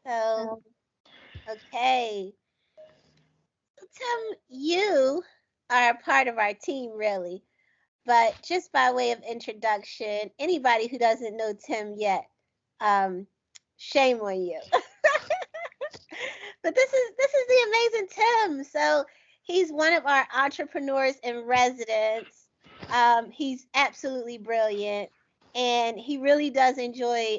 So, okay. So, Tim, you are a part of our team, really. But just by way of introduction, anybody who doesn't know Tim yet, um, shame on you. But this is the amazing Tim. So he's one of our entrepreneurs in residence. He's absolutely brilliant, and he really does enjoy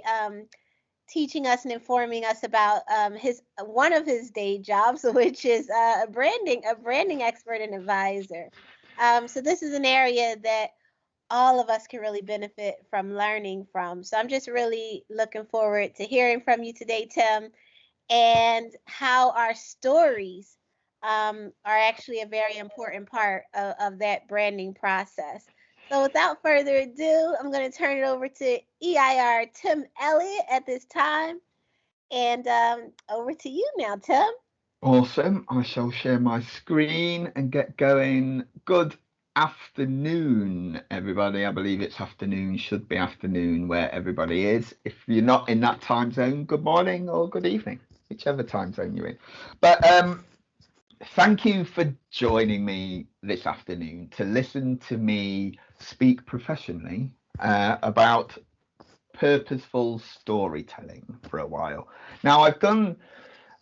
teaching us and informing us about his one of his day jobs, which is a branding expert and advisor. So this is an area that all of us can really benefit from learning from. So I'm just really looking forward to hearing from you today, Tim, and how our stories are actually a very important part of that branding process. So, without further ado, I'm going to turn it over to EIR Tim Elliott at this time. And over to you now, Tim. Awesome. I shall share my screen and get going. Good afternoon, everybody. I believe it's afternoon, should be afternoon where everybody is. If you're not in that time zone, good morning or good evening, whichever time zone you're in. But thank you for joining me this afternoon to listen to me speak professionally about purposeful storytelling for a while. Now, I've done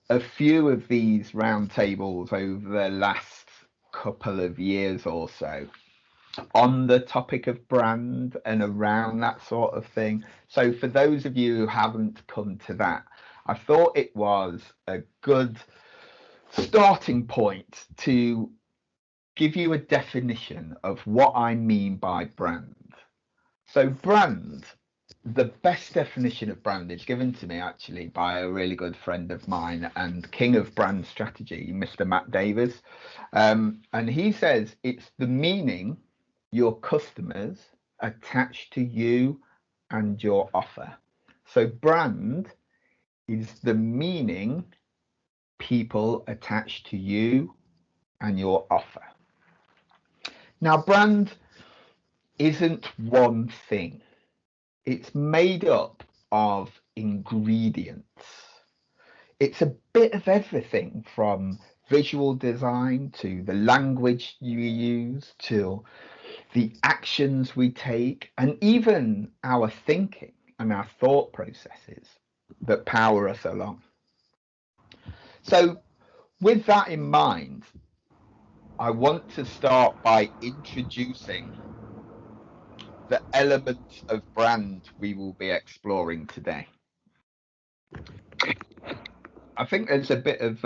a few of these roundtables over the last couple of years or so on the topic of brand and around that sort of thing. So, for those of you who haven't come to that, I thought it was a good starting point to give you a definition of what I mean by brand. So, brand, the best definition of brand is given to me actually by a really good friend of mine and king of brand strategy, Mr. Matt Davis. And he says it's the meaning your customers attach to you and your offer. So, brand is the meaning people attach to you and your offer. Now, brand isn't one thing. It's made up of ingredients. It's a bit of everything from visual design to the language you use to the actions we take and even our thinking and our thought processes that power us along. So, with that in mind, I want to start by introducing the elements of brand we will be exploring today. I think there's a bit of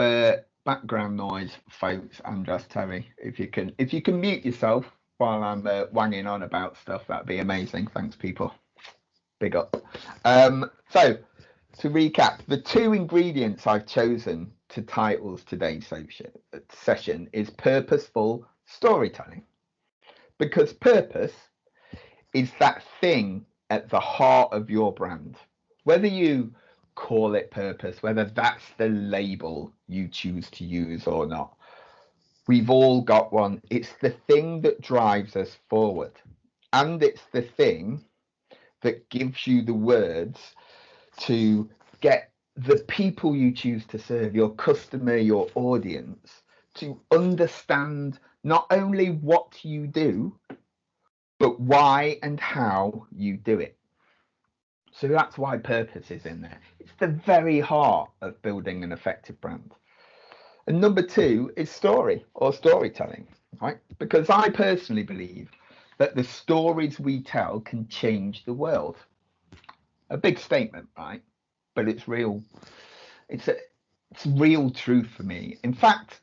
background noise, folks. Andras, Terry, if you can mute yourself while I'm wanging on about stuff, that'd be amazing. Thanks, people. Big up. So to recap, the two ingredients I've chosen to title today's session is purposeful storytelling, because purpose is that thing at the heart of your brand. Whether you call it purpose, whether that's the label you choose to use or not, we've all got one. It's the thing that drives us forward. And it's the thing that gives you the words to get the people you choose to serve, your customer, your audience, to understand not only what you do, but why and how you do it. So that's why purpose is in there. It's the very heart of building an effective brand. And number two is story or storytelling, right? Because I personally believe that the stories we tell can change the world. A big statement, right? But it's real. It's real truth for me. In fact,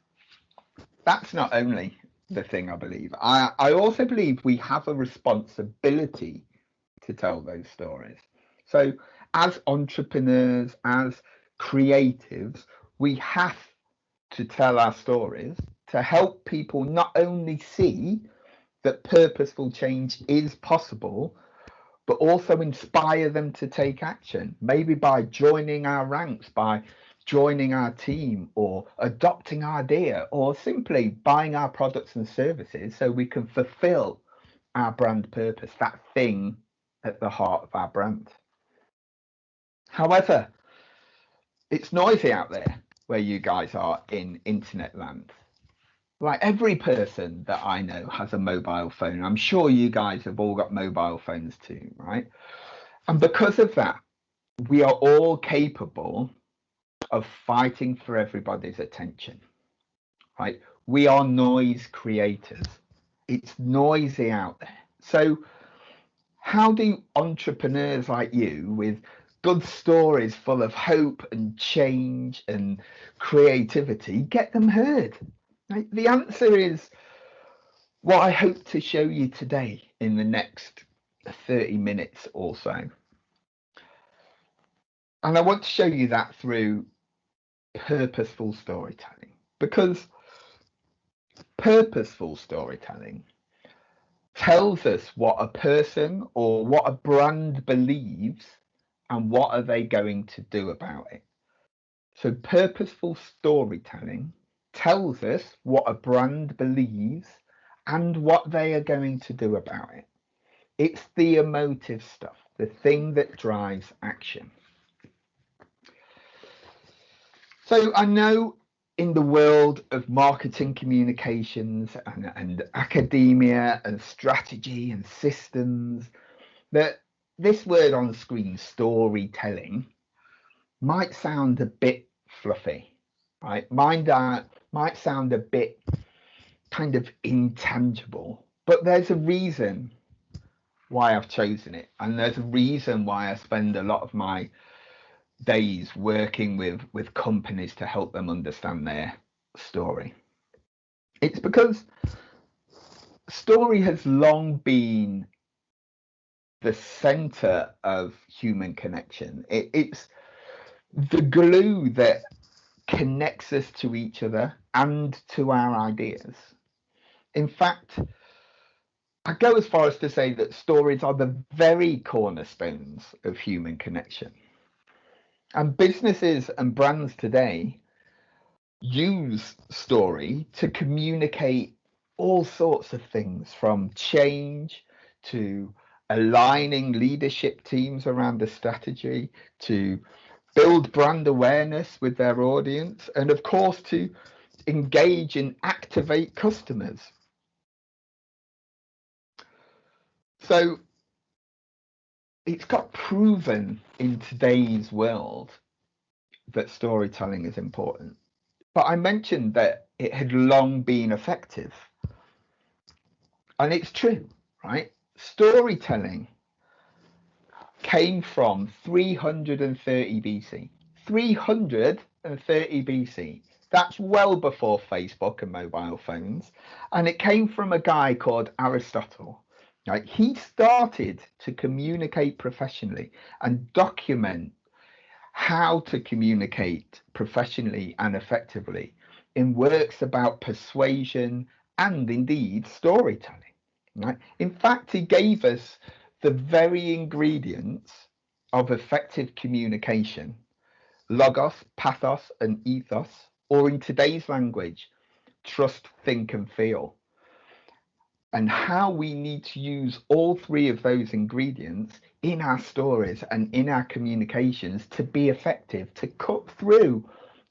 that's not only the thing I believe. I also believe we have a responsibility to tell those stories. So, as entrepreneurs, as creatives, we have to tell our stories to help people not only see that purposeful change is possible, but also inspire them to take action, maybe by joining our ranks, by joining our team, or adopting our idea, or simply buying our products and services so we can fulfill our brand purpose, that thing at the heart of our brand. However, It's noisy out there where you guys are in internet land. Like every person that I know has a mobile phone. I'm sure you guys have all got mobile phones too, right? And because of that, we are all capable of fighting for everybody's attention, right? We are noise creators. It's noisy out there. So how do entrepreneurs like you with good stories full of hope and change and creativity get them heard? Right? The answer is what I hope to show you today in the next 30 minutes or so. And I want to show you that through purposeful storytelling, because purposeful storytelling tells us what a person or what a brand believes and what are they going to do about it. So purposeful storytelling tells us what a brand believes and what they are going to do about it. It's the emotive stuff, the thing that drives action. So I know in the world of marketing communications and academia and strategy and systems that this word on the screen, storytelling, might sound a bit fluffy, right? Might sound a bit kind of intangible, but there's a reason why I've chosen it, and there's a reason why I spend a lot of my days working with companies to help them understand their story. It's because story has long been the center of human connection. It's the glue that connects us to each other and to our ideas. In fact, I go as far as to say that stories are the very cornerstones of human connection. And businesses and brands today use story to communicate all sorts of things, from change to aligning leadership teams around a strategy, to build brand awareness with their audience, and of course to engage and activate customers. So it's got proven in today's world that storytelling is important. But I mentioned that it had long been effective. And it's true, right? Storytelling came from 330 BC. 330 BC. That's well before Facebook and mobile phones. And it came from a guy called Aristotle. Right? He started to communicate professionally and document how to communicate professionally and effectively in works about persuasion and indeed storytelling. Right? In fact, he gave us the very ingredients of effective communication: logos, pathos, and ethos, or in today's language, trust, think, and feel. And how we need to use all three of those ingredients in our stories and in our communications to be effective, to cut through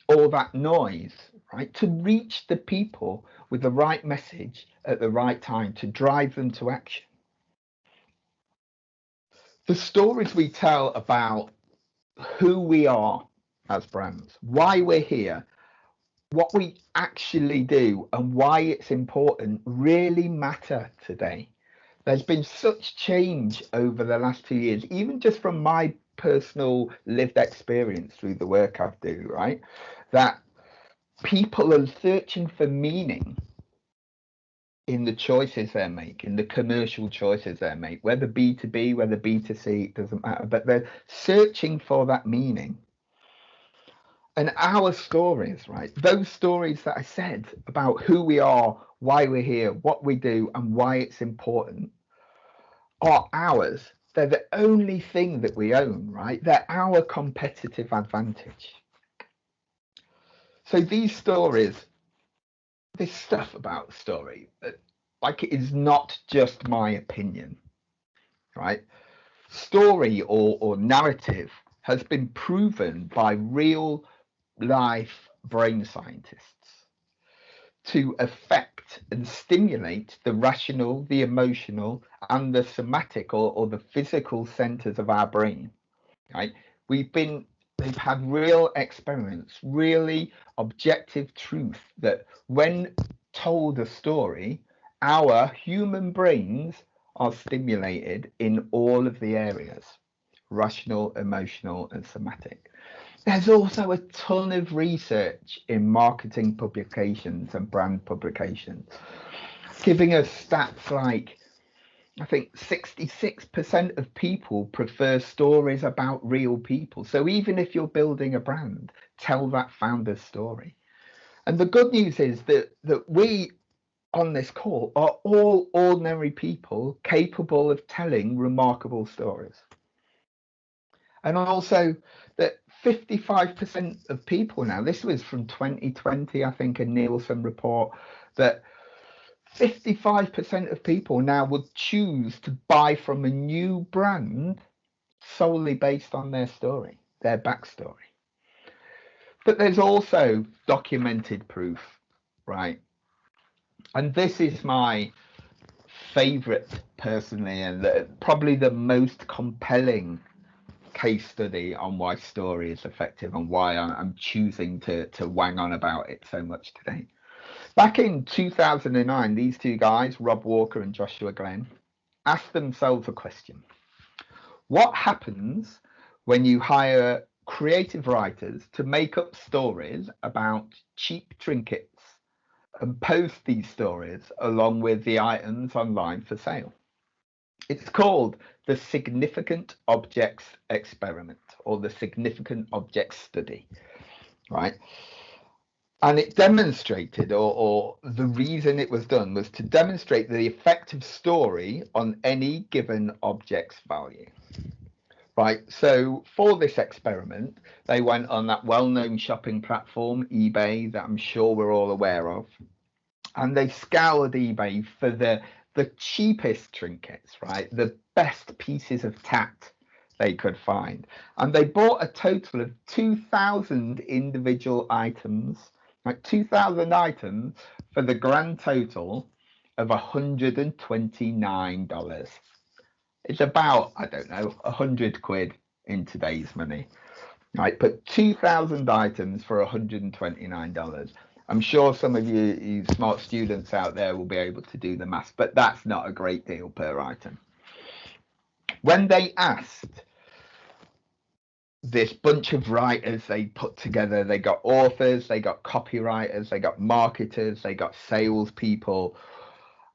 all that noise, right? To reach the people with the right message at the right time, to drive them to action. The stories we tell about who we are as brands, why we're here, what we actually do, and why it's important really matter today. There's been such change over the last 2 years, even just from my personal lived experience through the work I do, right? That people are searching for meaning in the choices they make, in the commercial choices they make, whether B2B, whether B2C, it doesn't matter, but they're searching for that meaning. And our stories, right? Those stories that I said about who we are, why we're here, what we do, and why it's important are ours. They're the only thing that we own, right? They're our competitive advantage. So these stories, this stuff about story, like, it is not just my opinion, right? Story or narrative has been proven by real life brain scientists to affect and stimulate the rational, the emotional, and the somatic or the physical centers of our brain. Right? They've had real experiments, really objective truth that when told a story, our human brains are stimulated in all of the areas: rational, emotional, and somatic. There's also a ton of research in marketing publications and brand publications giving us stats like, I think 66% of people prefer stories about real people. So even if you're building a brand, tell that founder's story. And the good news is that we on this call are all ordinary people capable of telling remarkable stories. And also that 55% of people now, this was from 2020, I think, a Nielsen report, that 55% of people now would choose to buy from a new brand solely based on their story, their backstory. But there's also documented proof, right? And this is my favorite personally, and probably the most compelling case study on why story is effective and why I'm choosing to wang on about it so much today. Back in 2009, these two guys, Rob Walker and Joshua Glenn, asked themselves a question. What happens when you hire creative writers to make up stories about cheap trinkets and post these stories along with the items online for sale? It's called the Significant Objects Experiment, or the Significant Objects Study, right? And it demonstrated, or the reason it was done was to demonstrate the effect of story on any given object's value. Right, so for this experiment, they went on that well-known shopping platform, eBay, that I'm sure we're all aware of, and they scoured eBay for the cheapest trinkets, right, the best pieces of tat they could find, and they bought a total of 2,000 individual items, like 2,000 items, for the grand total of $129. It's about, I don't know, 100 quid in today's money. Right, but 2,000 items for $129. I'm sure some of you smart students out there will be able to do the maths, but that's not a great deal per item. When they asked this bunch of writers they put together, they got authors, they got copywriters, they got marketers, they got salespeople,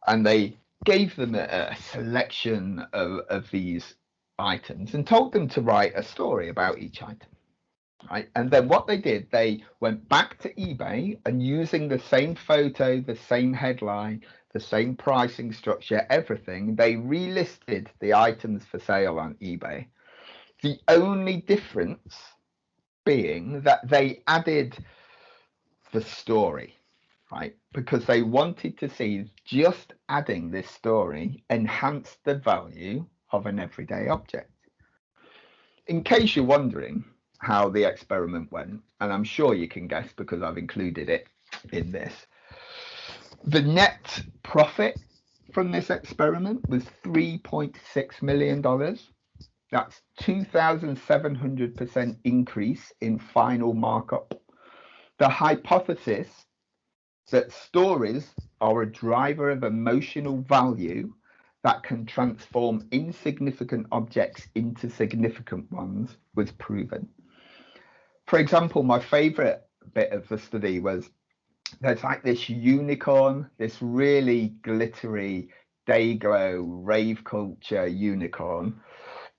and they gave them a selection of these items and told them to write a story about each item. Right, and then what they did, they went back to eBay and using the same photo, the same headline, the same pricing structure, everything, they relisted the items for sale on eBay. The only difference being that they added the story, right? Because they wanted to see just adding this story enhanced the value of an everyday object. In case you're wondering how the experiment went, and I'm sure you can guess because I've included it in this, the net profit from this experiment was $3.6 million. That's 2,700% increase in final markup. The hypothesis that stories are a driver of emotional value that can transform insignificant objects into significant ones was proven. For example, my favorite bit of the study was there's like this unicorn, this really glittery day glow rave culture unicorn,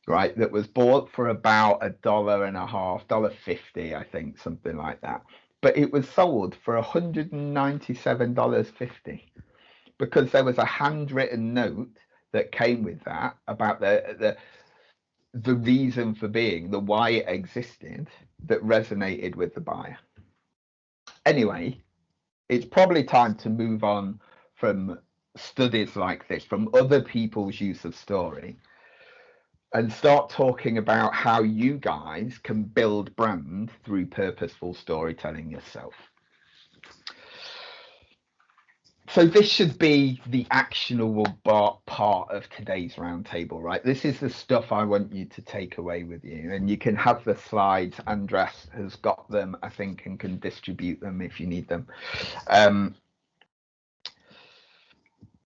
right, that was bought for about $1.50, $1.50, I think, something like that. But it was sold for $197.50 because there was a handwritten note that came with that about the reason for being, the why it existed, that resonated with the buyer. Anyway, it's probably time to move on from studies like this, from other people's use of story, and start talking about how you guys can build brand through purposeful storytelling yourself. So this should be the actionable part of today's roundtable, right? This is the stuff I want you to take away with you, and you can have the slides. Andres has got them, I think, and can distribute them if you need them.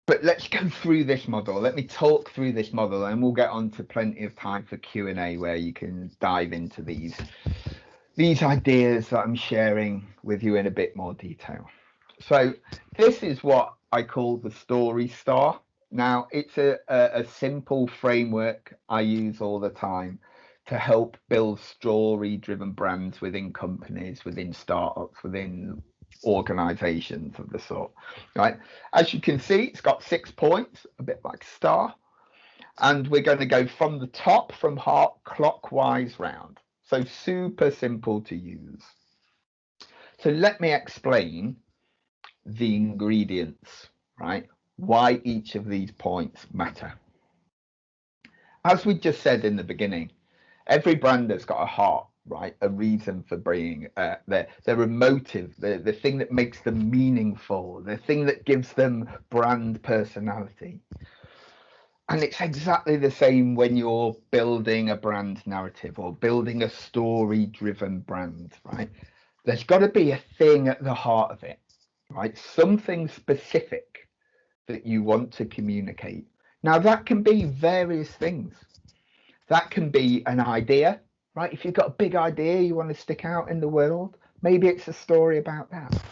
But let's go through this model. Let me talk through this model, and we'll get on to plenty of time for Q&A where you can dive into these ideas that I'm sharing with you in a bit more detail. So this is what I call the story star. Now, it's a simple framework I use all the time to help build story-driven brands within companies, within startups, within organizations of the sort, right? As you can see, it's got 6 points, a bit like star. And we're going to go from the top, from heart, clockwise round. So super simple to use. So let me explain the ingredients, right? Why each of these points matter. As we just said in the beginning, every brand has got a heart, right? A reason for bringing their emotive, the thing that makes them meaningful, the thing that gives them brand personality. And it's exactly the same when you're building a brand narrative or building a story-driven brand, right? There's got to be a thing at the heart of it, right? Something specific that you want to communicate. Now, that can be various things. That can be an idea, right? If you've got a big idea you want to stick out in the world, maybe it's a story about that.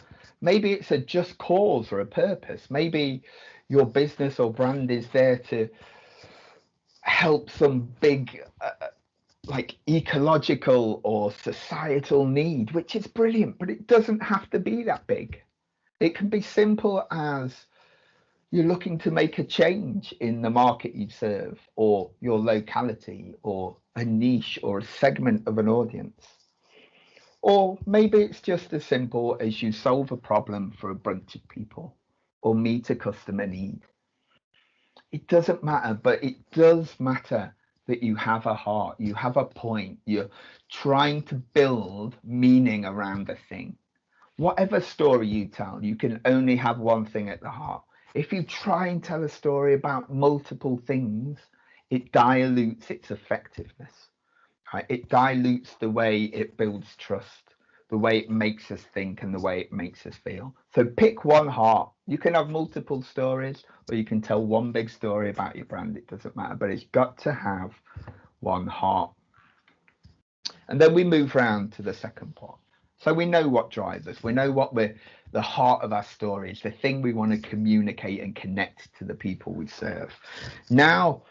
Maybe it's a just cause or a purpose. Maybe your business or brand is there to help some big like ecological or societal need, which is brilliant, but it doesn't have to be that big. It can be simple as you're looking to make a change in the market you serve, or your locality, or a niche, or a segment of an audience. Or maybe it's just as simple as you solve a problem for a bunch of people, or meet a customer need. It doesn't matter, but it does matter that you have a heart, you have a point, you're trying to build meaning around a thing. Whatever story you tell, you can only have one thing at the heart. If you try and tell a story about multiple things, it dilutes its effectiveness. Right? It dilutes the way it builds trust, the way it makes us think, and the way it makes us feel. So pick one heart. You can have multiple stories, or you can tell one big story about your brand. It doesn't matter, but it's got to have one heart. And then we move round to the second part. So we know what drives us. We know what the heart of our story is, the thing we want to communicate and connect to the people we serve. Now,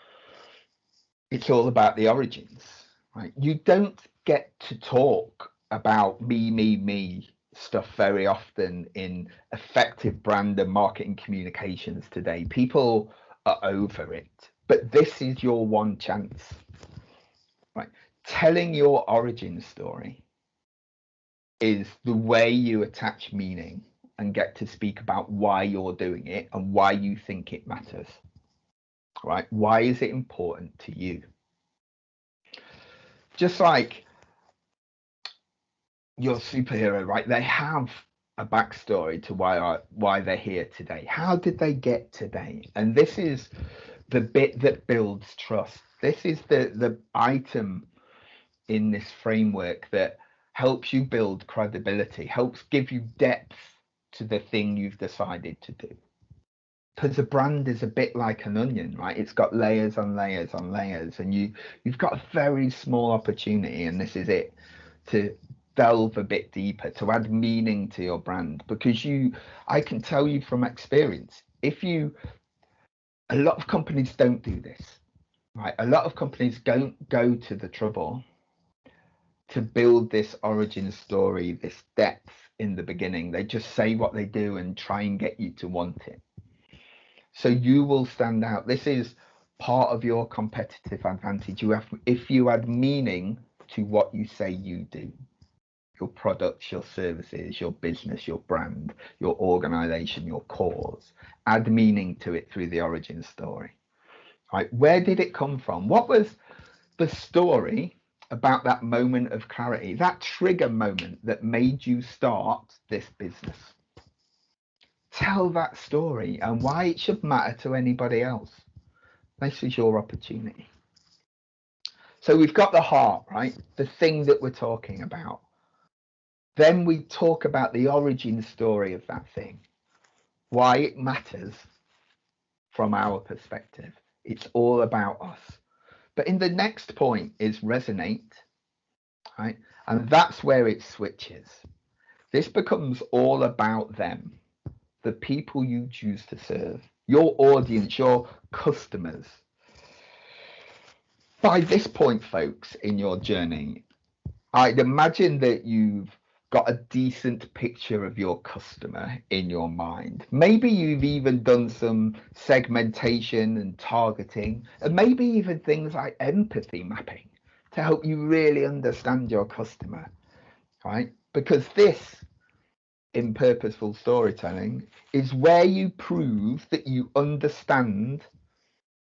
it's all about the origins, right? You don't get to talk about me stuff very often in effective brand and marketing communications today. People are over it, but this is your one chance, right? Telling your origin story is the way you attach meaning and get to speak about why you're doing it and why you think it matters, right? Why is it important to you? Just like your superhero, right? They have a backstory to why they're here today. How did they get today? And this is the bit that builds trust. This is the item in this framework that helps you build credibility, helps give you depth to the thing you've decided to do. Because a brand is a bit like an onion, right? It's got layers on layers on layers, and you've got a very small opportunity, and this is it, to delve a bit deeper, to add meaning to your brand. Because I can tell you from experience, a lot of companies don't do this, right? A lot of companies don't go to the trouble to build this origin story, this depth in the beginning. They just say what they do and try and get you to want it. So you will stand out. This is part of your competitive advantage. If you add meaning to what you say you do, your products, your services, your business, your brand, your organization, your cause, add meaning to it through the origin story. Right? Where did it come from? What was the story about that moment of clarity, that trigger moment that made you start this business. Tell that story and why it should matter to anybody else. This is your opportunity. So we've got the heart, right? The thing that we're talking about. Then we talk about the origin story of that thing, why it matters from our perspective. It's all about us. But in the next point is resonate, right? And that's where it switches. This becomes all about them, the people you choose to serve, your audience, your customers. By this point, folks, in your journey, I'd imagine that you've got a decent picture of your customer in your mind. Maybe you've even done some segmentation and targeting, and maybe even things like empathy mapping to help you really understand your customer, right? Because this, in purposeful storytelling, is where you prove that you understand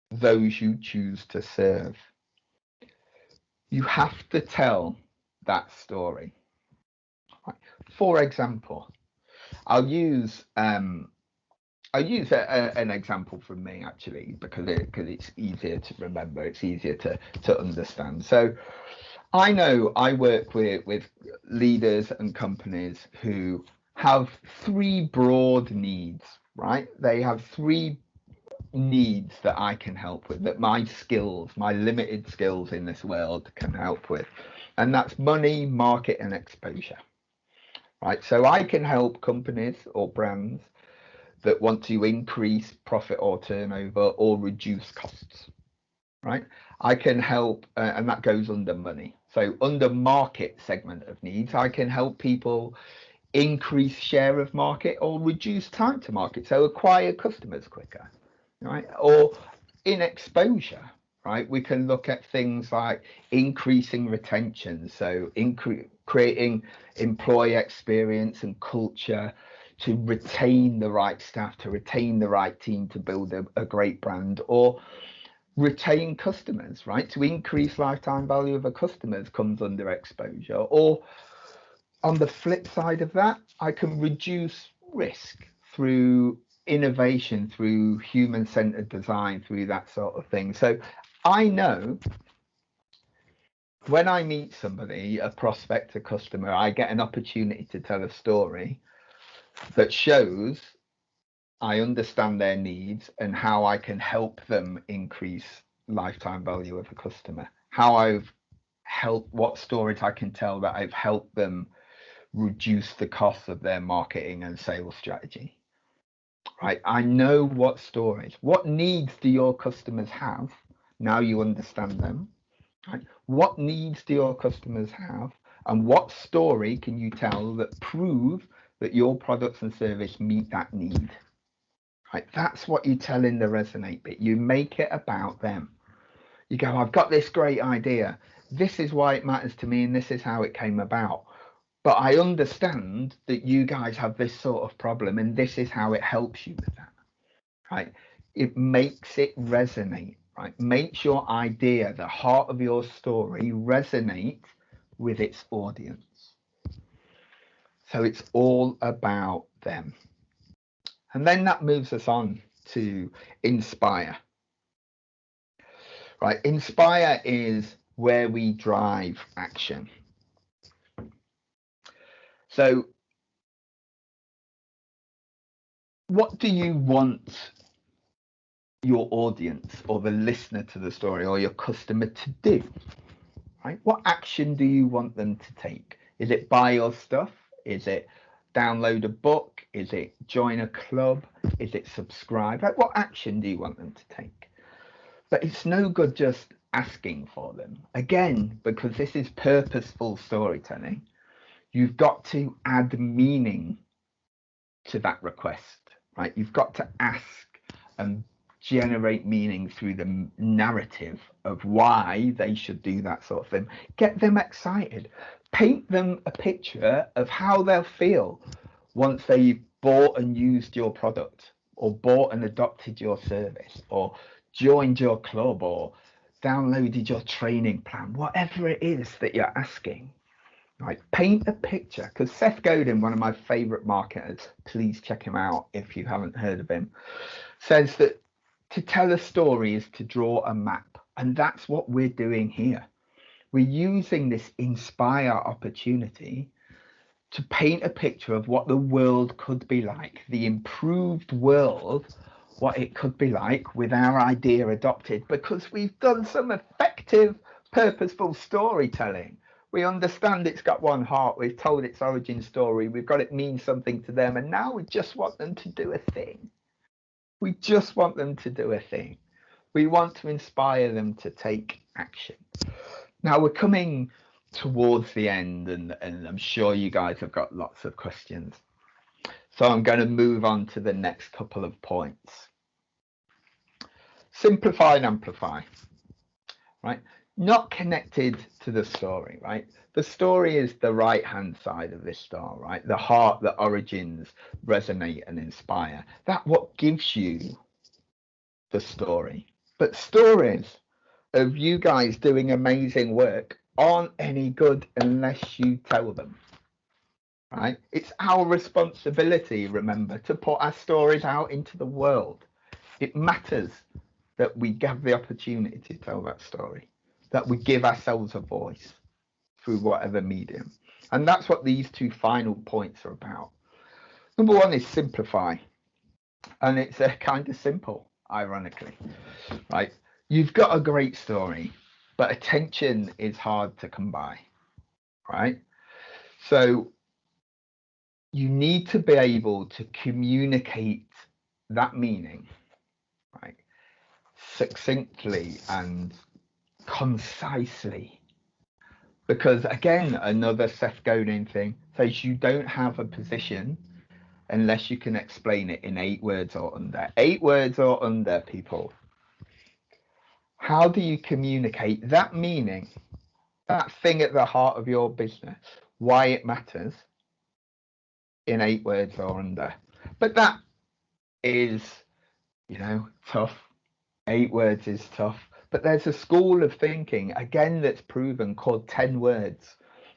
those you choose to serve. You have to tell that story. For example, I'll use an example from me actually because it's easier to remember, it's easier to understand. So I know I work with leaders and companies who have three broad needs, right? They have three needs that I can help with, that my skills, my limited skills in this world can help with, and that's money, market, and exposure. Right, so I can help companies or brands that want to increase profit or turnover or reduce costs. Right, I can help, and that goes under money. So under market segment of needs, I can help people increase share of market or reduce time to market, so acquire customers quicker. Right, or in exposure, right, we can look at things like increasing retention, so creating employee experience and culture to retain the right staff, to retain the right team, to build a great brand, or retain customers, right? To increase lifetime value of a customers comes under exposure. Or on the flip side of that, I can reduce risk through innovation, through human-centered design, through that sort of thing. So I know when I meet somebody, a prospect, a customer, I get an opportunity to tell a story that shows I understand their needs and how I can help them increase lifetime value of a customer. How I've helped, what stories I can tell that I've helped them reduce the cost of their marketing and sales strategy. Right? I know what stories, what needs do your customers have? Now you understand them. Right? What needs do your customers have? And what story can you tell that prove that your products and service meet that need? Right? That's what you tell in the resonate bit. You make it about them. You go, I've got this great idea. This is why it matters to me, and this is how it came about. But I understand that you guys have this sort of problem, and this is how it helps you with that. Right? It makes it resonate. Right? Makes your idea, the heart of your story, resonate with its audience. So it's all about them. And then that moves us on to inspire. Right? Inspire is where we drive action. So what do you want your audience or the listener to the story or your customer to do? Right? What action do you want them to take? Is it buy your stuff? Is it download a book? Is it join a club? Is it subscribe? Like, what action do you want them to take? But it's no good just asking for them. Again, because this is purposeful storytelling, you've got to add meaning to that request, right? You've got to ask and generate meaning through the narrative of why they should do that sort of thing. Get them excited. Paint them a picture of how they'll feel once they've bought and used your product, or bought and adopted your service, or joined your club, or downloaded your training plan, whatever it is that you're asking, right? Paint a picture, because Seth Godin, one of my favorite marketers, please check him out if you haven't heard of him, says that to tell a story is to draw a map. And that's what we're doing here. We're using this Inspire opportunity to paint a picture of what the world could be like, the improved world, what it could be like with our idea adopted, because we've done some effective, purposeful storytelling. We understand it's got one heart, we've told its origin story, we've got it mean something to them, and now we just want them to do a thing. We just want them to do a thing. We want to inspire them to take action. Now we're coming towards the end, and I'm sure you guys have got lots of questions. So I'm going to move on to the next couple of points. Simplify and amplify, right? Not connected to the story, right? The story is the right-hand side of this star, right? The heart, the origins resonate and inspire. That's what gives you the story. But stories of you guys doing amazing work aren't any good unless you tell them, right? It's our responsibility, remember, to put our stories out into the world. It matters that we have the opportunity to tell that story, that we give ourselves a voice through whatever medium. And that's what these two final points are about. Number one is simplify. And it's kind of simple, ironically, right? You've got a great story, but attention is hard to come by, right? So you need to be able to communicate that meaning, right, succinctly and concisely. Because again, another Seth Godin thing says you don't have a position unless you can explain it in 8 words or under. 8 words or under, people. How do you communicate that meaning, that thing at the heart of your business, why it matters, in 8 words or under? But that is, tough. 8 words is tough. But there's a school of thinking, again, that's proven, called 10 words,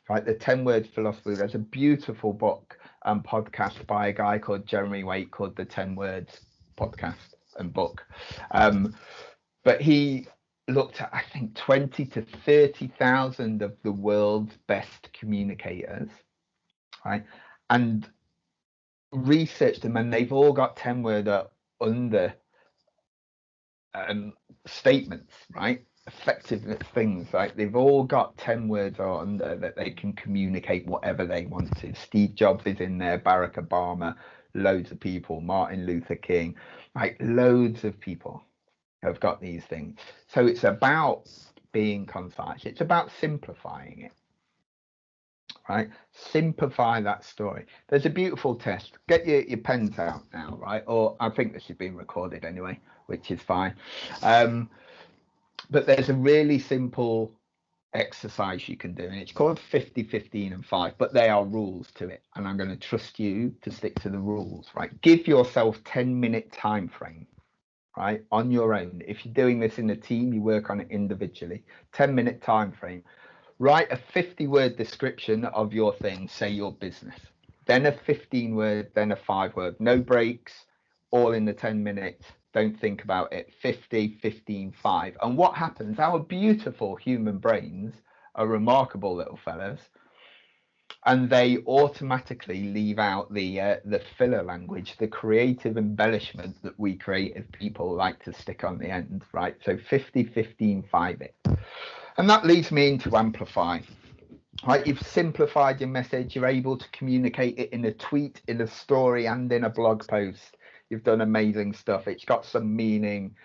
right? The 10 words philosophy. There's a beautiful book and podcast by a guy called Jeremy Waite called the 10 words podcast and book. But he looked at, I think, 20 to 30,000 of the world's best communicators, right? And researched them, and they've all got 10 word under statements, right? Effective things, right? They've all got 10 words or under that they can communicate whatever they want to. Steve Jobs is in there, Barack Obama, loads of people, Martin Luther King, like loads of people have got these things. So it's about being concise. It's about simplifying it, right? Simplify that story. There's a beautiful test. Get your pens out now, right? Or I think this is being recorded anyway, which is fine. But there's a really simple exercise you can do, and it's called 50, 15, and 5, but there are rules to it, and I'm going to trust you to stick to the rules, right? Give yourself 10-minute time frame, right, on your own. If you're doing this in a team, you work on it individually. 10-minute time frame. Write a 50-word description of your thing, say your business, then a 15-word, then a 5-word, no breaks, all in the 10 minutes. Don't think about it. 50, 15, 5. And what happens? Our beautiful human brains are remarkable little fellas, and they automatically leave out the filler language, the creative embellishment that we creative people like to stick on the end, right? So 50, 15, 5 it. And that leads me into amplify. Right, you've simplified your message. You're able to communicate it in a tweet, in a story, and in a blog post. You've done amazing stuff. It's got some meaning.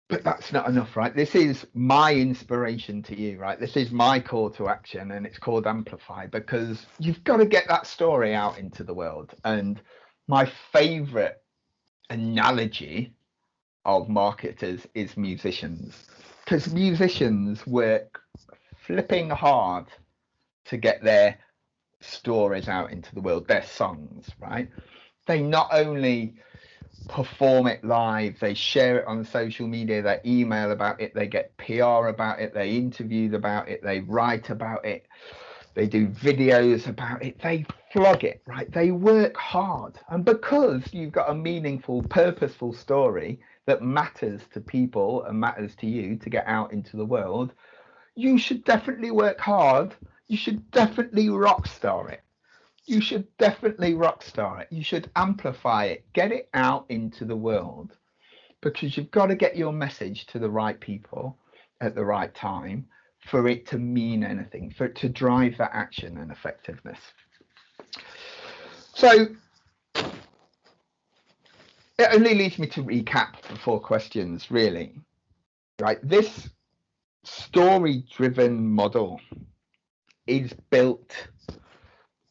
But that's not enough, right? This is my inspiration to you, right? This is my call to action, and it's called amplify, because you've got to get that story out into the world. And my favorite analogy of marketers is musicians, because musicians work flipping hard to get their stories out into the world, their songs, right? They not only perform it live, they share it on social media, they email about it, they get PR about it, they interview about it, they write about it, they do videos about it, they flog it, right? They work hard. And because you've got a meaningful, purposeful story that matters to people and matters to you to get out into the world, you should definitely work hard. You should definitely rock star it. You should definitely rock star it. You should amplify it, get it out into the world, because you've got to get your message to the right people at the right time for it to mean anything, for it to drive that action and effectiveness. So it only leaves me to recap before questions, really. Right, this story-driven model is built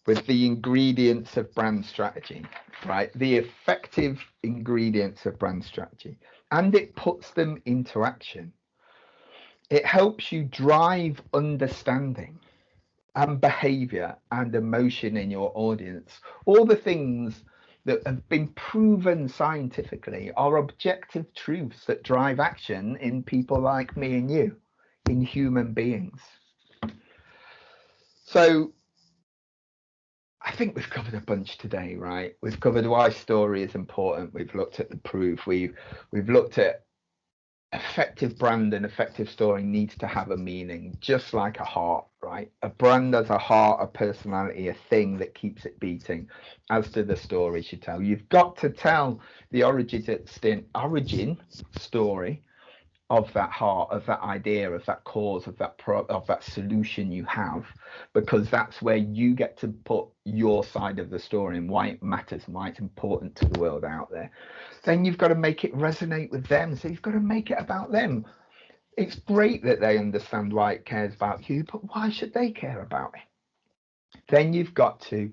with the ingredients of brand strategy, right? The effective ingredients of brand strategy, and it puts them into action. It helps you drive understanding and behavior and emotion in your audience. All the things that have been proven scientifically are objective truths that drive action in people like me and you, in human beings. So I think we've covered a bunch today, right? We've covered why story is important. We've looked at the proof. We've looked at effective brand and effective story needs to have a meaning, just like a heart, right? A brand has a heart, a personality, a thing that keeps it beating, as do the stories you tell. You've got to tell the origin story of that heart, of that idea, of that cause, of that solution you have, because that's where you get to put your side of the story and why it matters and why it's important to the world out there. Then you've got to make it resonate with them, so you've got to make it about them. It's great that they understand why it cares about you, but why should they care about it? Then you've got to,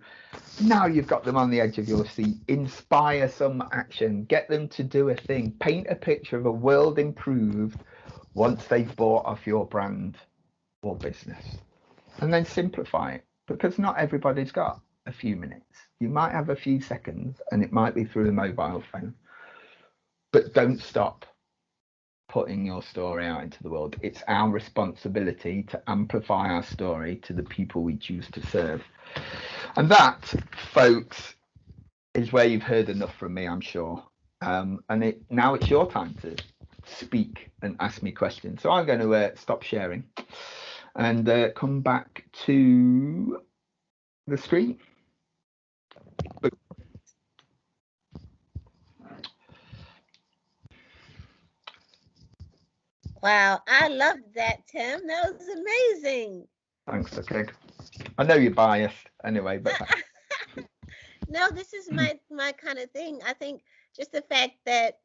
now you've got them on the edge of your seat, inspire some action, get them to do a thing, paint a picture of a world improved once they've bought off your brand or business. And then simplify it, because not everybody's got a few minutes. You might have a few seconds and it might be through a mobile phone, but don't stop putting your story out into the world. It's our responsibility to amplify our story to the people we choose to serve. And that, folks, is where you've heard enough from me, I'm sure. And now it's your time to speak and ask me questions. So I'm going to stop sharing and come back to the screen. Wow, I loved that, Tim. That was amazing. Thanks, okay. I know you're biased anyway, but No, this is my kind of thing. I think just the fact that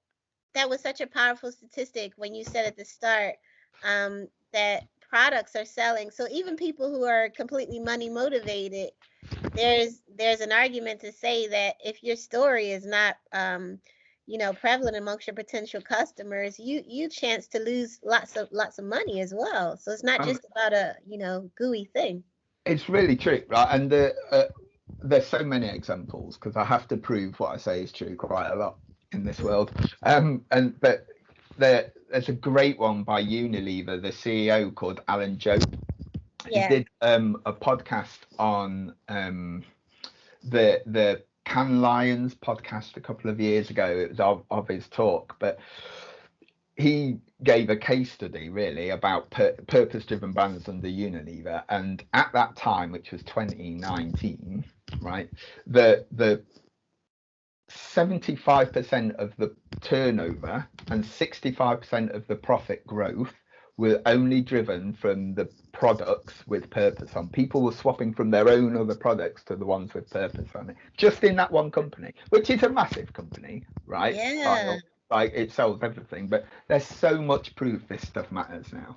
that was such a powerful statistic when you said at the start that products are selling. So even people who are completely money motivated, there's an argument to say that if your story is not prevalent amongst your potential customers, you chance to lose lots of money as well. So it's not just about a gooey thing. It's really true, right? And there's so many examples, because I have to prove what I say is true quite a lot in this world. But there's a great one by Unilever, the CEO called Alan Jope. Yeah. He did a podcast on the Cannes Lions podcast a couple of years ago. It was of his talk, but he gave a case study really about purpose-driven brands under Unilever, and at that time, which was 2019, right, the 75% of the turnover and 65% of the profit growth were only driven from the products with purpose on. People were swapping from their own other products to the ones with purpose on it, just in that one company, which is a massive company, right? Yeah. Like it sells everything, but there's so much proof this stuff matters now.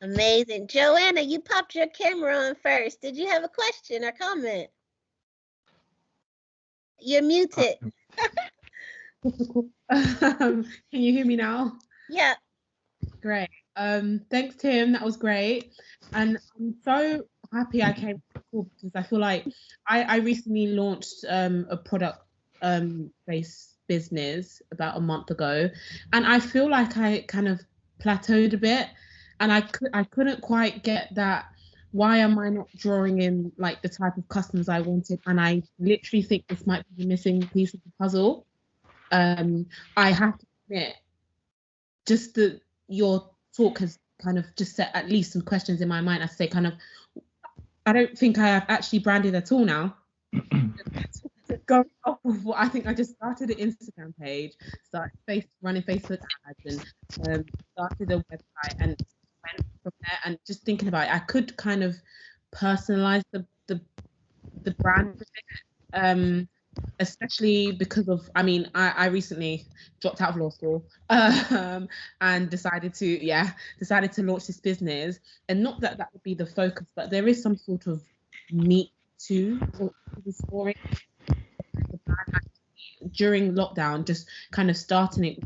Amazing. Joanna, you popped your camera on first. Did you have a question or comment? You're muted. Can you hear me now? Yeah. Great. Thanks, Tim. That was great. And I'm so happy I came to the call, because I feel like I recently launched a product based business about a month ago, and I feel like I kind of plateaued a bit, and I couldn't quite get that. Why am I not drawing in like the type of customers I wanted? And I literally think this might be the missing piece of the puzzle. I have to admit, just that your talk has kind of just set at least some questions in my mind. I say kind of, I don't think I have actually branded at all now. Going off of what I think, I just started an Instagram page, started running Facebook ads, and started a website, and went from there. And just thinking about it, I could kind of personalize the brand, especially because of, I mean, I recently dropped out of law school, and decided to launch this business. And not that would be the focus, but there is some sort of meat to the story. During lockdown, just kind of starting it,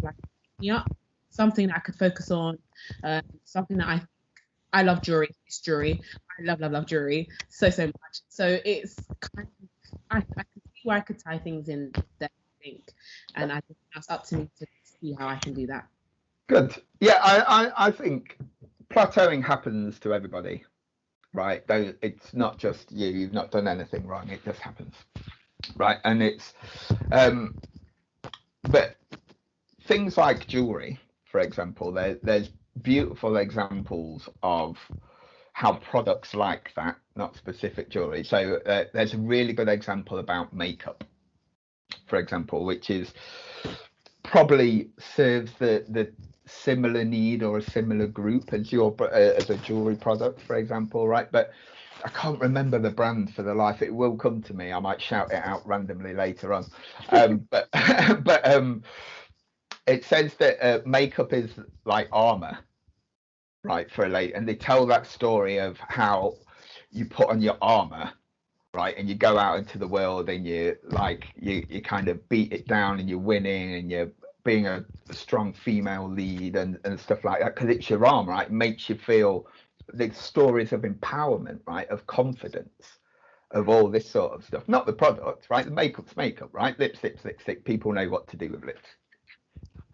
like picking up something that I could focus on, something that I love jewelry. It's jewelry. I love jewelry so much. So it's kind of, I can see where I could tie things in there, I think, and I think that's up to me to see how I can do that. Good. Yeah, I think plateauing happens to everybody, right? It's not just you. You've not done anything wrong. It just happens, right? And it's, but things like jewelry, for example, there's beautiful examples of how products like that, not specific jewelry. So there's a really good example about makeup, for example, which is probably serves the similar need or a similar group as as a jewelry product, for example, right? But I can't remember the brand for the life. It will come to me. I might shout it out randomly later on. But it says that makeup is like armor, right, for a lady, and they tell that story of how you put on your armor, right, and you go out into the world and you kind of beat it down and you're winning and you're being a strong female lead and stuff like that, because it's your armor, right? It makes you feel the stories of empowerment, right, of confidence, of all this sort of stuff. Not the product, right? The makeup's makeup, right? Lipstick. People know what to do with lips.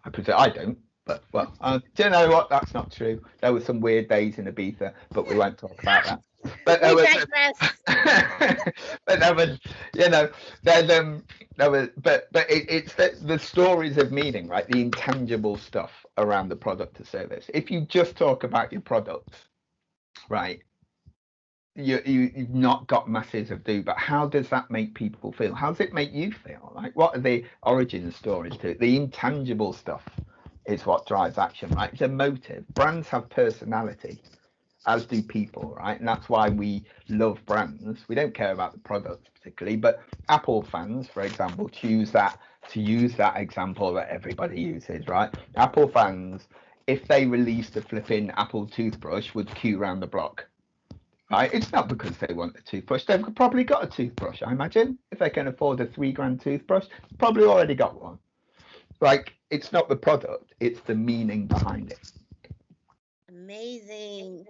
I presume I don't. But, well, do you know what? That's not true. There were some weird days in Ibiza, but we won't talk about that. But there was, but there was, you know, there was, but it's the stories of meaning, right? The intangible stuff around the product or service. If you just talk about your products, right, you've not got masses of do. But how does that make people feel? How does it make you feel? Like, what are the origin stories to it? The intangible stuff is what drives action, right? It's a motive. Brands have personality, as do people, right? And that's why we love brands. We don't care about the products particularly, but Apple fans, for example, to use that example that everybody uses, right? Apple fans, if they released a flipping Apple toothbrush, would queue around the block, right? It's not because they want a toothbrush. They've probably got a toothbrush, I imagine. If they can afford a $3,000 toothbrush, probably already got one. Like, it's not the product, it's the meaning behind it. Amazing.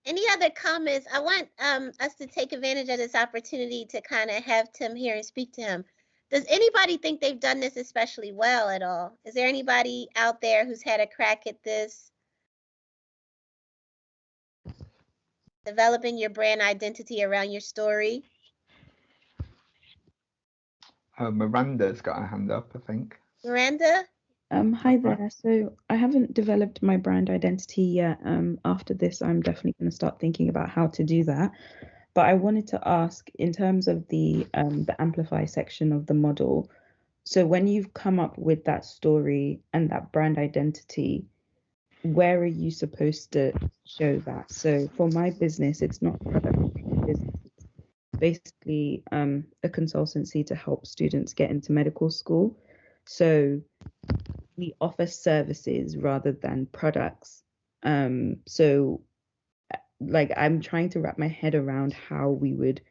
Any other comments? I want us to take advantage of this opportunity to kind of have Tim here and speak to him. Does anybody think they've done this especially well at all? Is there anybody out there who's had a crack at this? Developing your brand identity around your story? Miranda's got her hand up, I think. Miranda? Hi there. So I haven't developed my brand identity yet. After this, I'm definitely going to start thinking about how to do that. But I wanted to ask, in terms of the amplify section of the model, so when you've come up with that story and that brand identity, where are you supposed to show that? So for my business, it's not product business. It's basically a consultancy to help students get into medical school. So we offer services rather than products. So like, I'm trying to wrap my head around how we would,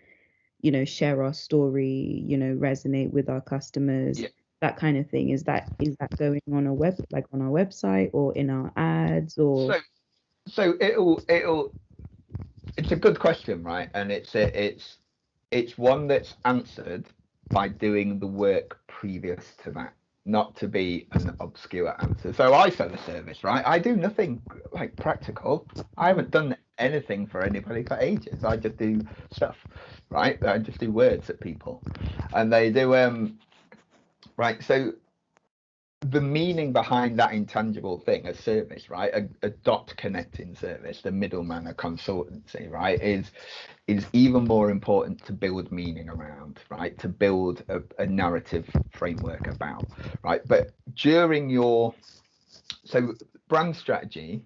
share our story, resonate with our customers, that kind of thing. Is that going on on our website or in our ads, or? So it's a good question, right? And it's one that's answered by doing the work previous to that, not to be an obscure answer. So I sell a service, right? I do nothing like practical. I haven't done anything for anybody for ages. I just do stuff, right? I just do words at people, and they do right. So the meaning behind that intangible thing, a service, right? A dot connecting service, the middleman, a consultancy, right? Is even more important to build meaning around, right? To build a narrative framework about, right? But during so brand strategy,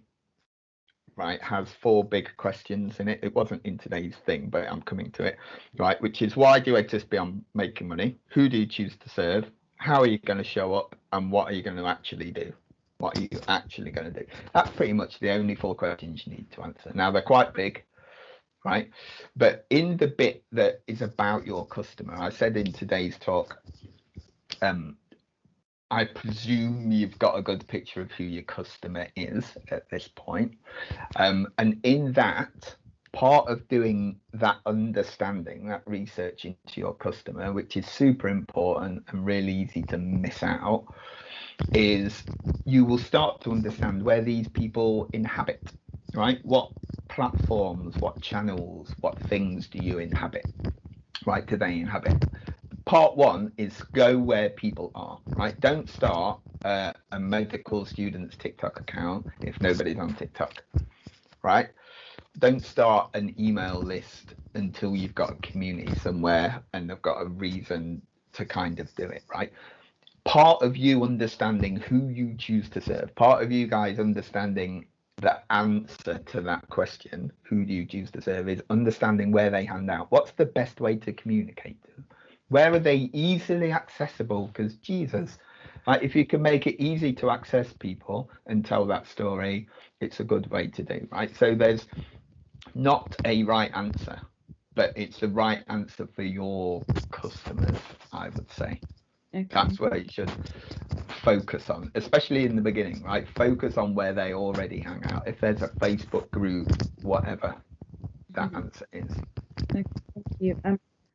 right, has 4 big questions in it. It wasn't in today's thing, but I'm coming to it, right? Which is, why do you exist beyond making money? Who do you choose to serve? How are you going to show up? And what are you going to actually do? What are you actually going to do? That's pretty much the only 4 questions you need to answer. Now, they're quite big, right? But in the bit that is about your customer, I said in today's talk, I presume you've got a good picture of who your customer is at this point. And in that, part of doing that understanding, that research into your customer, which is super important and really easy to miss out, is you will start to understand where these people inhabit, right? What platforms, what channels, what things do you inhabit, right? Do they inhabit? Part 1 is go where people are, right? Don't start a medical student's TikTok account if nobody's on TikTok, right? Don't start an email list until you've got a community somewhere and they've got a reason to kind of do it, right? Part of you understanding who you choose to serve, part of you guys understanding the answer to that question, who do you choose to serve, is understanding where they hang out. What's the best way to communicate to them? Where are they easily accessible? Because Jesus, like, if you can make it easy to access people and tell that story, it's a good way to do, right? So there's not a right answer, but it's the right answer for your customers, I would say. Okay. That's where you should focus on, especially in the beginning, right? Focus on where they already hang out. If there's a Facebook group, whatever that answer is. Okay, thank you.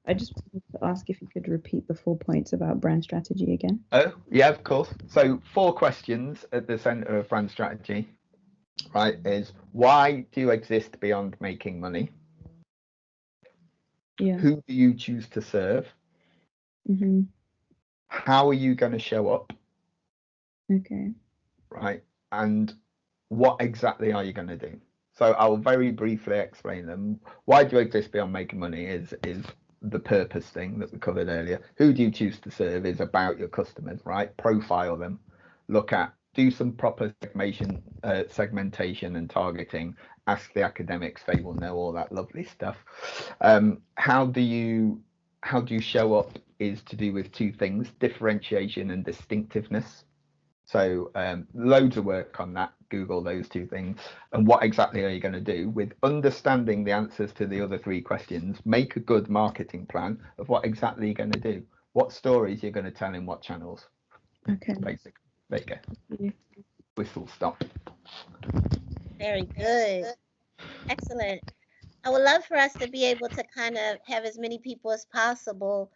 I just wanted to ask if you could repeat the 4 points about brand strategy again. Oh, yeah, of course. So 4 questions at the center of brand strategy, right, is why do you exist beyond making money? Yeah. Who do you choose to serve? Mm-hmm. How are you going to show up? Okay. Right. And what exactly are you going to do? So I'll very briefly explain them. Why do you exist beyond making money is the purpose thing that we covered earlier. Who do you choose to serve is about your customers, right? Profile them, do some proper segmentation and targeting. Ask the academics; they will know all that lovely stuff. How do you show up is to do with 2 things: differentiation and distinctiveness. So loads of work on that. Google those 2 things. And what exactly are you going to do? With understanding the answers to the other 3 questions, make a good marketing plan of what exactly you're going to do. What stories you're going to tell in what channels. Okay. Basically. There you go. Yeah. Whistle stop. Very good. Excellent. I would love for us to be able to kind of have as many people as possible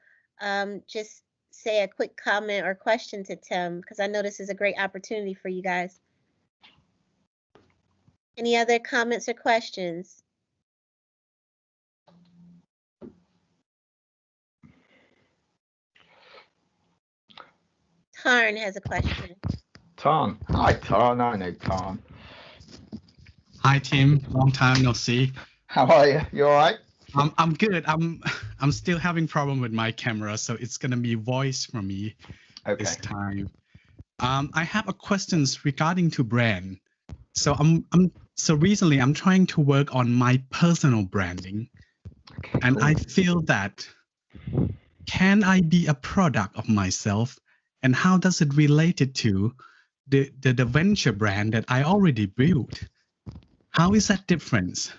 just say a quick comment or question to Tim, because I know this is a great opportunity for you guys. Any other comments or questions? Tarn has a question. Tarn. Hi, Tarn. I know Tarn. Hi, Tim. Long time no see. How are you? You all right? I'm good. I'm still having problem with my camera, so it's gonna be voice from me this time. I have a questions regarding to brand. So so recently I'm trying to work on my personal branding, and cool. I feel that can I be a product of myself, and how does it relate it to the venture brand that I already built? How is that difference?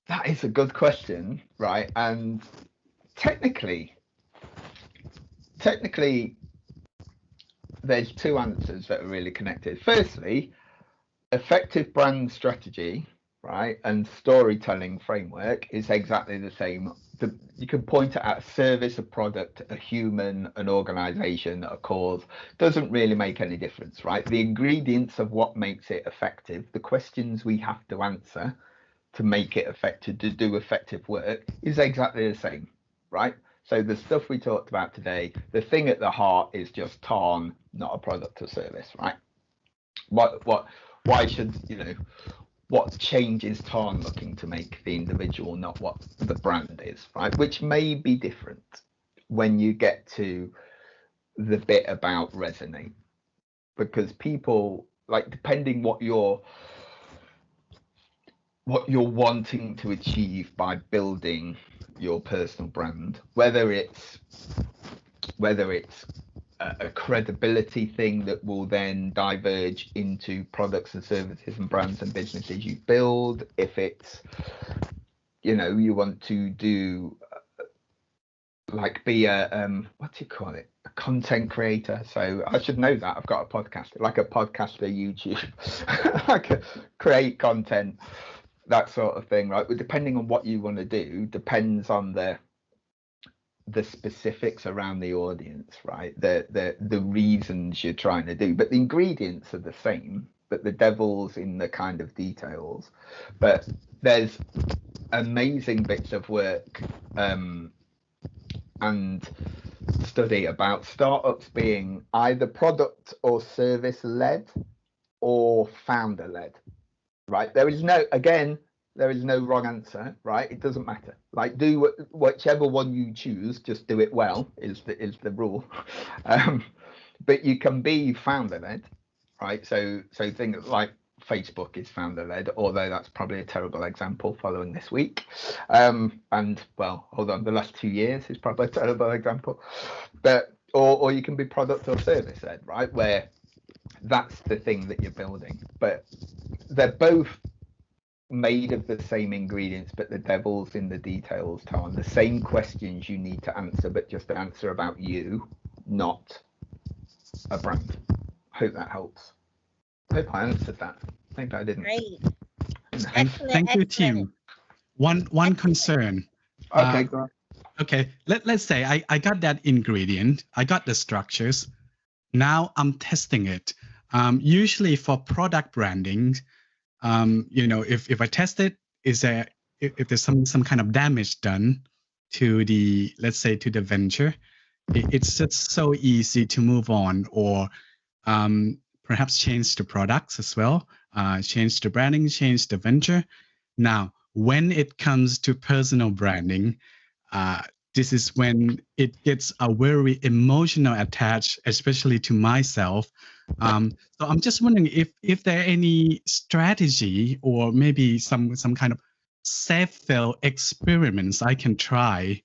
That is a good question, right? And technically, there's 2 answers that are really connected. Firstly, effective brand strategy right? And storytelling framework is exactly the same. You can point it at a service, a product, a human, an organization, a cause. Doesn't really make any difference, right? The ingredients of what makes it effective, the questions we have to answer to make it effective, to do effective work, is exactly the same, right? So the stuff we talked about today, the thing at the heart is just Tarn, not a product or service, right? Why should, what change is Tarn looking to make the individual, not what the brand is, right? Which may be different when you get to the bit about resonate, because people, like, depending what you're wanting to achieve by building your personal brand, whether it's a credibility thing that will then diverge into products and services and brands and businesses you build, if it's, you want to do like be a what do you call it, a content creator. So I should know that. I've got a podcast, like a podcaster, YouTube, like create content, that sort of thing, right? But depending on what you want to do depends on the specifics around the audience, right? The reasons you're trying to do, but the ingredients are the same, but the devil's in the kind of details. But there's amazing bits of work and study about startups being either product or service led or founder led, right? There is no wrong answer, right? It doesn't matter. Like, do whichever one you choose, just do it well is the rule. But you can be founder led, right? So things like Facebook is founder led, although that's probably a terrible example following this week. And well, hold on, the last 2 years is probably a terrible example. But or you can be product or service led, right? Where that's the thing that you're building. But they're both made of the same ingredients, but the devil's in the details, Tom. The same questions you need to answer, but just answer about you, not a brand. Hope that helps. Hope I answered that. Maybe I didn't. Great. Thank you, Tim. One concern. Okay, go on. Okay, let's say I got that ingredient, I got the structures. Now I'm testing it. Usually for product branding, if I test it, if there's some kind of damage done to the, let's say, to the venture, it's just so easy to move on, or perhaps change the products as well, change the branding, change the venture. Now, when it comes to personal branding, this is when it gets a very emotional attached, especially to myself. So I'm just wondering if there are any strategy or maybe some kind of self-fail experiments I can try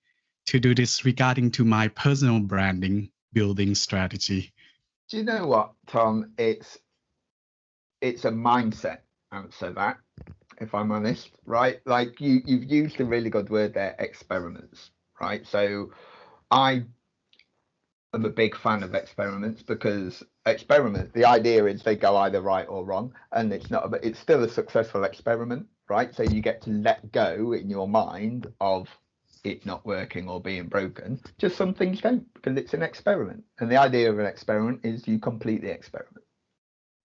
to do this regarding to my personal branding building strategy. Do you know what, Tom? It's a mindset answer, that, if I'm honest, right? Like you've used a really good word there, experiments, right? So I am a big fan of experiments, because the idea is they go either right or wrong, and it's still a successful experiment, right? So you get to let go in your mind of it not working or being broken. Just some things don't, because it's an experiment, and the idea of an experiment is you complete the experiment,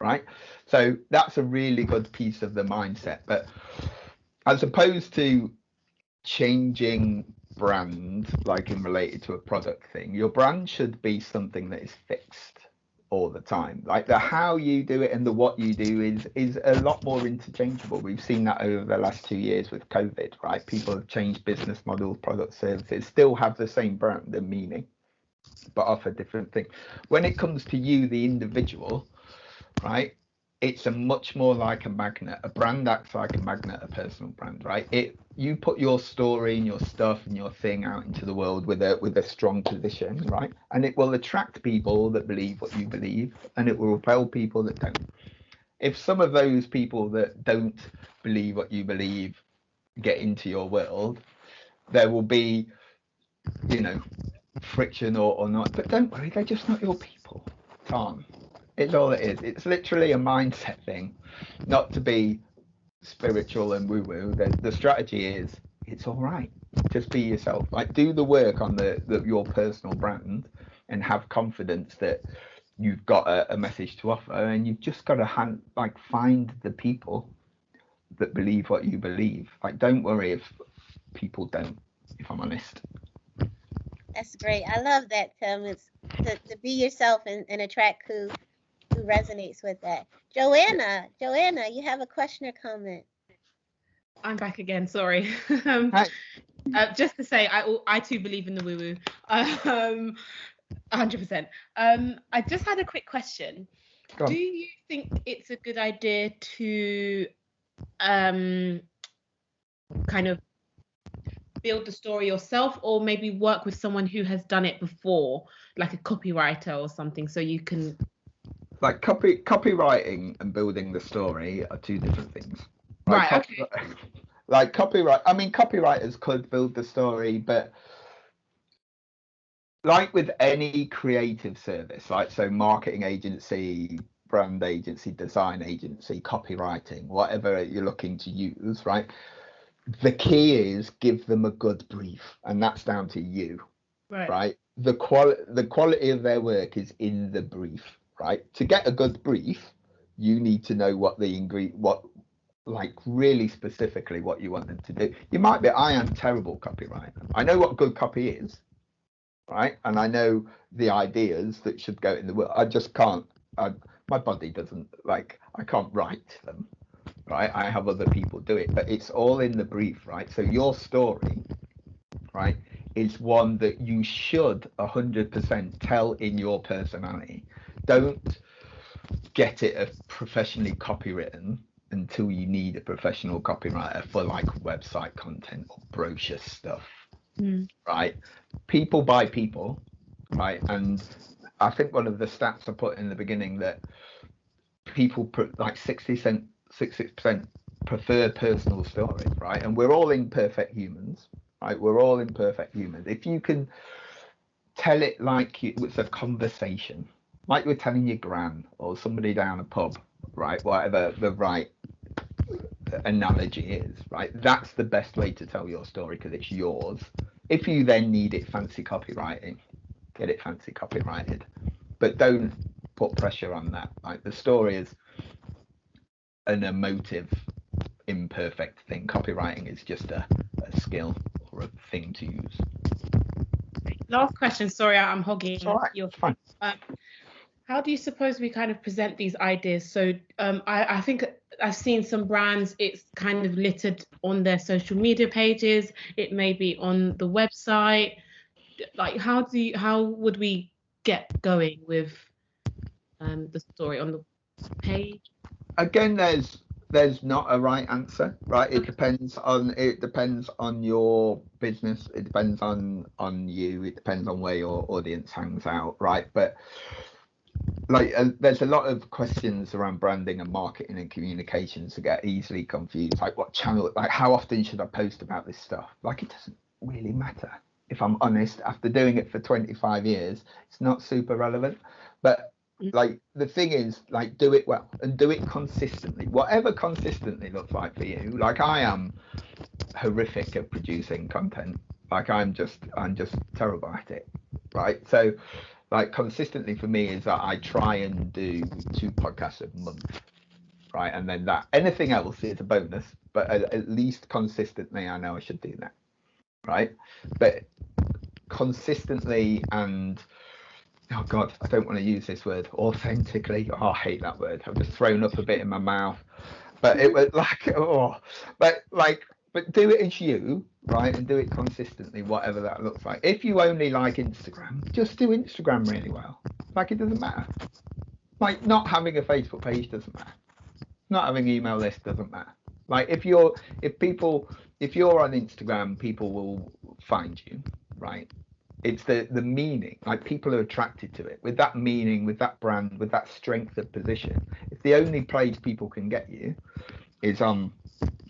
right? So that's a really good piece of the mindset. But as opposed to changing brand, like in related to a product thing, your brand should be something that is fixed all the time. Like the how you do it and the what you do is a lot more interchangeable. We've seen that over the last 2 years with COVID, right? People have changed business models, product services, still have the same brand and meaning, but offer different things. When it comes to you, the individual, right, it's a much more like a magnet. A brand acts like a magnet, a personal brand, right? You put your story and your stuff and your thing out into the world with a strong position, right? And it will attract people that believe what you believe, and it will repel people that don't. If some of those people that don't believe what you believe get into your world, there will be, friction or not. But don't worry, they're just not your people, Tom. It's all it is. It's literally a mindset thing, not to be spiritual and woo-woo, the strategy is it's all right. Just be yourself. Like, do the work on your personal brand and have confidence that you've got a message to offer, and you've just got to find the people that believe what you believe. Like, don't worry if people don't, if I'm honest. That's great. I love that, Tim. It's to be yourself and attract who resonates with that. Joanna, you have a question or comment? I'm back again. Sorry. Hi. Just to say, I too believe in the woo woo. 100%. I just had a quick question. Do you think it's a good idea to kind of build the story yourself, or maybe work with someone who has done it before, like a copywriter or something, so you can... Like, copywriting and building the story are two different things. Right, okay. Like, copywriters could build the story, but like with any creative service, like, so marketing agency, brand agency, design agency, copywriting, whatever you're looking to use, right? The key is give them a good brief, and that's down to you, right? The quality of their work is in the brief, right? To get a good brief, you need to know what like really specifically what you want them to do. You might be, I am terrible copywriter. I know what good copy is, right? And I know the ideas that should go in the work. I just can't. My body doesn't, like, I can't write them. Right, I have other people do it, but it's all in the brief, right? So your story, right, is one that you should 100% tell in your personality. Don't get it professionally copywritten until you need a professional copywriter for, like, website content or brochure stuff, right? People buy people, right? And I think one of the stats I put in the beginning that people put like 66% prefer personal stories, right? And we're all imperfect humans, right? We're all imperfect humans. If you can tell it like it's a conversation, like you're telling your gran or somebody down a pub, right? Whatever the right analogy is, right? That's the best way to tell your story, because it's yours. If you then need it fancy copywriting, get it fancy copyrighted, but don't put pressure on that. Like, the story is an emotive, imperfect thing. Copywriting is just a skill or a thing to use. Last question. Sorry, I'm hogging your... Fine. How do you suppose we kind of present these ideas? So I think I've seen some brands, it's kind of littered on their social media pages. It may be on the website. Like, how would we get going with the story on the page? Again, there's not a right answer, right? It depends on your business. It depends on you. It depends on where your audience hangs out, right? But like, there's a lot of questions around branding and marketing and communications that get easily confused. Like, what channel? Like, how often should I post about this stuff? Like, it doesn't really matter. If I'm honest, after doing it for 25 years, it's not super relevant. But like, the thing is, like, do it well and do it consistently, whatever consistently looks like for you. Like, I am horrific at producing content. Like, I'm just terrible at it, right? So, like, consistently for me is that I try and do 2 podcasts a month, right? And then that, anything else is a bonus, but at least consistently I know I should do that, right? But consistently, and oh god, I don't want to use this word, authentically. Oh, I hate that word. I've just thrown up a bit in my mouth. But it was like, but do it as you, right? And do it consistently, whatever that looks like. If you only like Instagram, just do Instagram really well. Like, it doesn't matter. Like, not having a Facebook page doesn't matter. Not having an email list doesn't matter. Like, if you're on Instagram, people will find you, right? It's the meaning. Like, people are attracted to it with that meaning, with that brand, with that strength of position. If the only place people can get you is on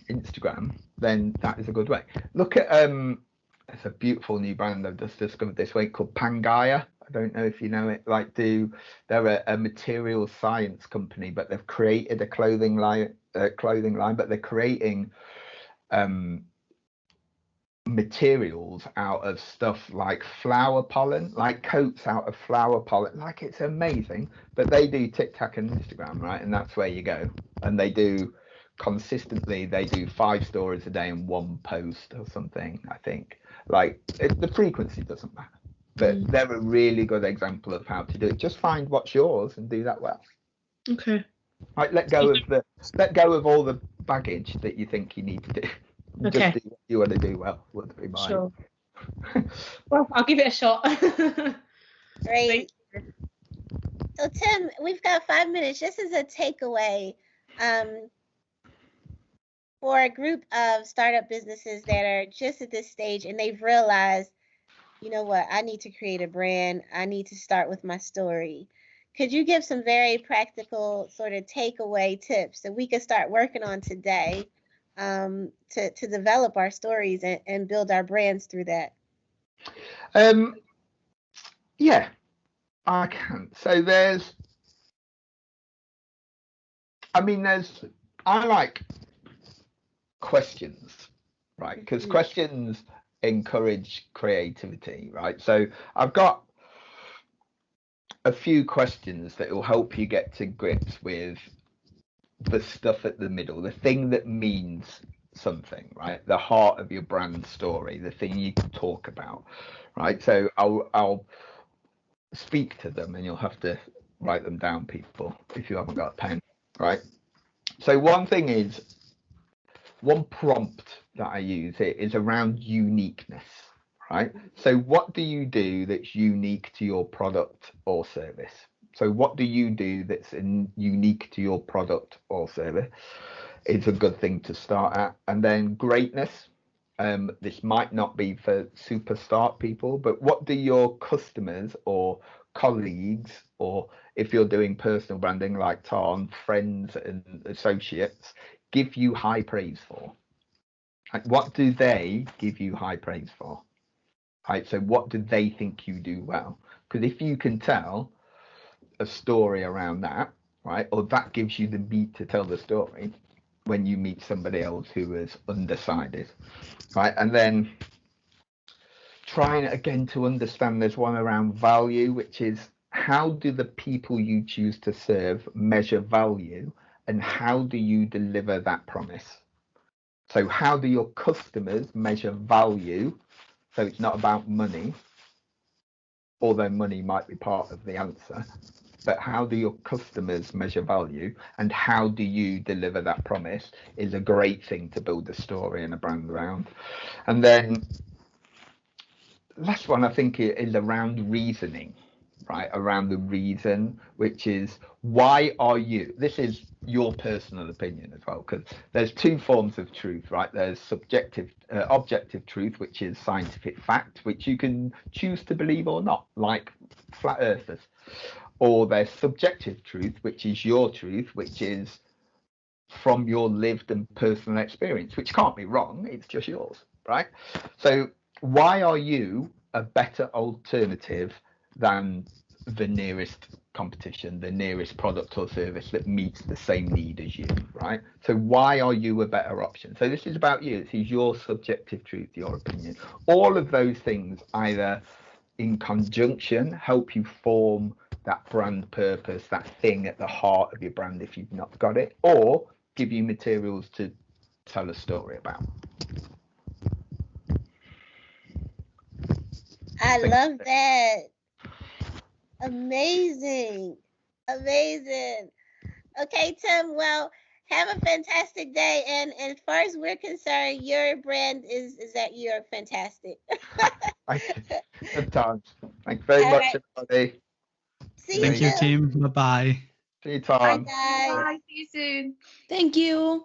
Instagram, then that is a good way. Look at it's a beautiful new brand I've just discovered this week called Pangaya. I don't know if you know it. Like, they're a material science company, but they've created a clothing line clothing line, but they're creating materials out of stuff like flower pollen, like coats out of flower pollen. Like, it's amazing. But they do TikTok and Instagram, right? And that's where you go. And they do consistently, they do 5 stories a day and 1 post or something, I think. Like, the frequency doesn't matter. But they're a really good example of how to do it. Just find what's yours and do that well. Okay. Like, let go of all the baggage that you think you need to do. Okay. Just do what you want to do well, would be mine. Sure. Well, I'll give it a shot. Great. So Tim, we've got 5 minutes just as a takeaway for a group of startup businesses that are just at this stage and they've realized, you know what, I need to create a brand. I need to start with my story. Could you give some very practical sort of takeaway tips that we could start working on today to develop our stories and build our brands through that? Yeah, I can. So I like questions, right? Because questions encourage creativity, right? So I've got a few questions that will help you get to grips with the stuff at the middle, the thing that means something, right? The heart of your brand story, the thing you can talk about, right? So I'll speak to them and you'll have to write them down, people, if you haven't got a pen, right? So one prompt that I use is around uniqueness, right? So what do you do that's unique to your product or service? So what do you do that's unique to your product or service? It's a good thing to start at. And then greatness. This might not be for superstar people, but what do your customers or colleagues, or if you're doing personal branding like Tom, friends and associates, give you high praise for? Like, what do they give you high praise for? Right, so what do they think you do well? Because if you can tell a story around that, right, or that gives you the meat to tell the story when you meet somebody else who is undecided, right? And then trying again to understand, there's one around value, which is how do the people you choose to serve measure value, and how do you deliver that promise? So how do your customers measure value? So it's not about money, although money might be part of the answer, but how do your customers measure value, and how do you deliver that promise is a great thing to build a story and a brand around. And then last one, I think, is around reasoning, right? Around the reason, which is, why are you, this is your personal opinion as well, because there's 2 forms of truth, right? There's subjective, objective truth, which is scientific fact, which you can choose to believe or not, like flat earthers. Or there's subjective truth, which is your truth, which is from your lived and personal experience, which can't be wrong, it's just yours, right? So why are you a better alternative than the nearest competition, the nearest product or service that meets the same need as you, right? So why are you a better option? So this is about you. This is your subjective truth, your opinion. All of those things either in conjunction help you form that brand purpose, that thing at the heart of your brand if you've not got it, or give you materials to tell a story about. I love that. Amazing. Okay, Tim, well, have a fantastic day. And as far as we're concerned, your brand is that you're fantastic. Good times. Thanks very much, everybody. Thank you, Tim. Bye-bye. See you, Tom. Bye, guys. Bye. See you soon. Thank you.